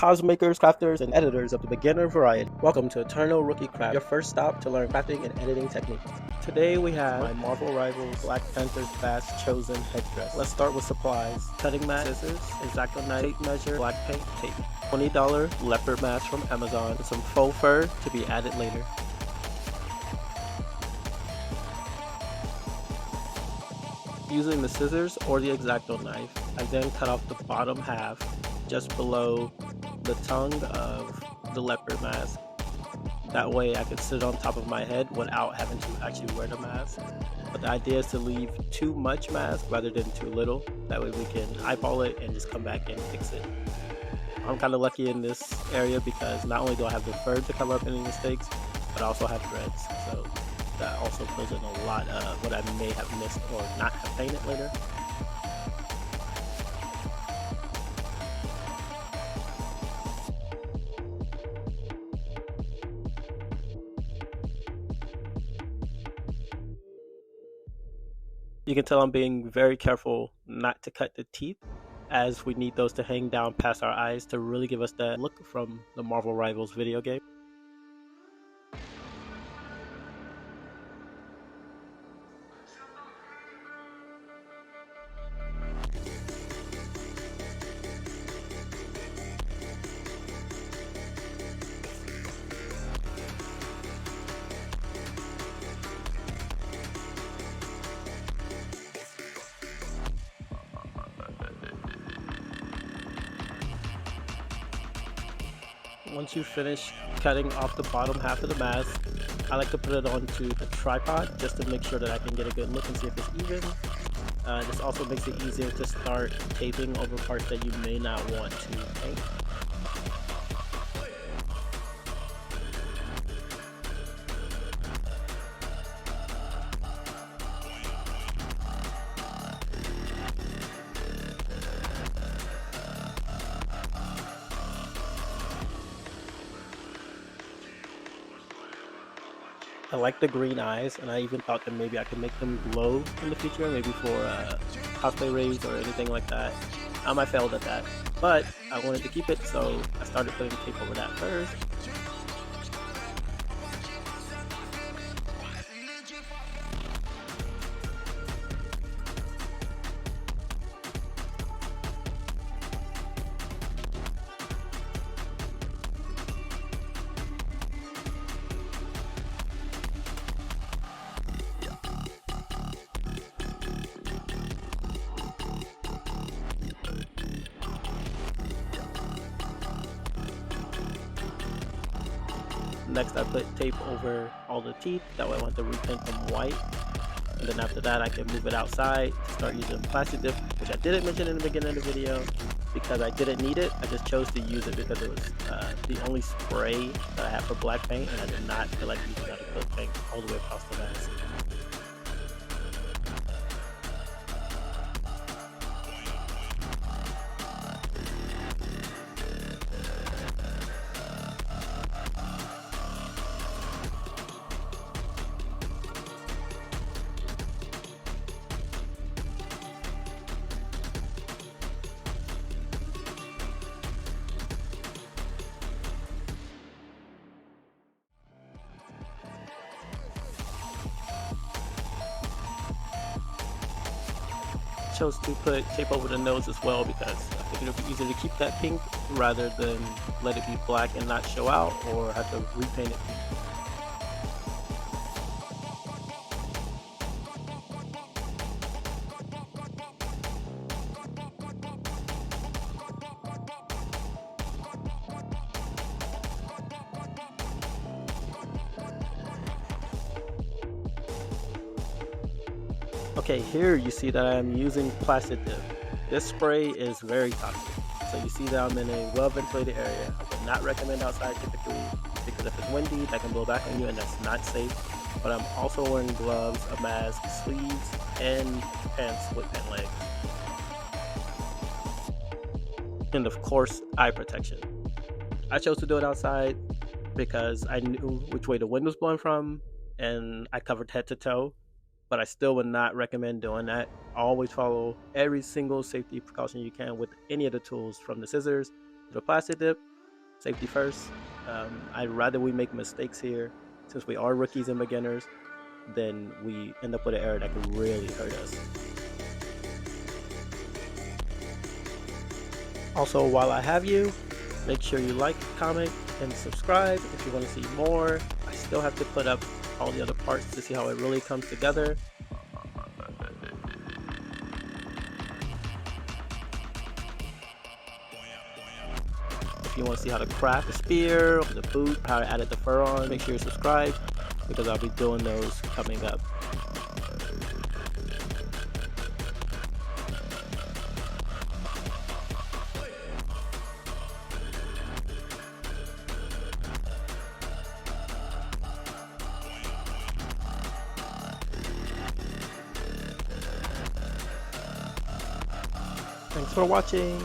Cosmakers, crafters, and editors of the beginner variety. Welcome to Eternal Rookie Craft, your first stop to learn crafting and editing techniques. Today we have my Marvel rival Black Panther's Bast chosen headdress. Let's start with supplies. Cutting mat, scissors, X-Acto knife, tape measure, black paint, tape. $20 leopard mask from Amazon, and some faux fur to be added later. Using the scissors or the X-Acto knife, I then cut off the bottom half just below the tongue of the leopard mask. That way I can sit on top of my head without having to actually wear the mask. But the idea is to leave too much mask rather than too little. That way we can eyeball it and just come back and fix it. I'm kind of lucky in this area because not only do I have the fur to cover up any mistakes, but I also have threads. So that also fills in a lot of what I may have missed or not have painted later. You can tell I'm being very careful not to cut the teeth, as we need those to hang down past our eyes to really give us that look from the Marvel Rivals video game. Once you finish cutting off the bottom half of the mask, I like to put it onto the tripod just to make sure that I can get a good look and see if it's even. This also makes it easier to start taping over parts that you may not want to paint. I like the green eyes, and I even thought that maybe I could make them glow in the future, maybe for cosplay raids or anything like that. I failed at that, but I wanted to keep it, so I started putting tape over that first. Next I put tape over all the teeth, that way I want to repaint them white. And then after that I can move it outside to start using plastic dip, which I didn't mention in the beginning of the video because I didn't need it. I just chose to use it because it was the only spray that I have for black paint, and I did not feel like using that acrylic paint all the way across the mask. Chose to put tape over the nose as well because I think it'll be easier to keep that pink rather than let it be black and not show out or have to repaint it pink. Okay, here you see that I am using plastic dip. This spray is very toxic. So you see that I'm in a well-ventilated area. I would not recommend outside typically because if it's windy, that can blow back on you and that's not safe. But I'm also wearing gloves, a mask, sleeves, and pants with pant legs. And of course, eye protection. I chose to do it outside because I knew which way the wind was blowing from and I covered head to toe. But I still would not recommend doing that. Always follow every single safety precaution you can with any of the tools, from the scissors to the plastic dip Safety first. I'd rather we make mistakes here, since we are rookies and beginners, than we end up with an error that could really hurt us. Also, while I have you, make sure you like, comment, and subscribe if you want to see more. I still have to put up all the other parts to see how it really comes together. If you want to see how to craft the spear, the boot, how I added the fur on, make sure you subscribe because I'll be doing those coming up. Thanks for watching.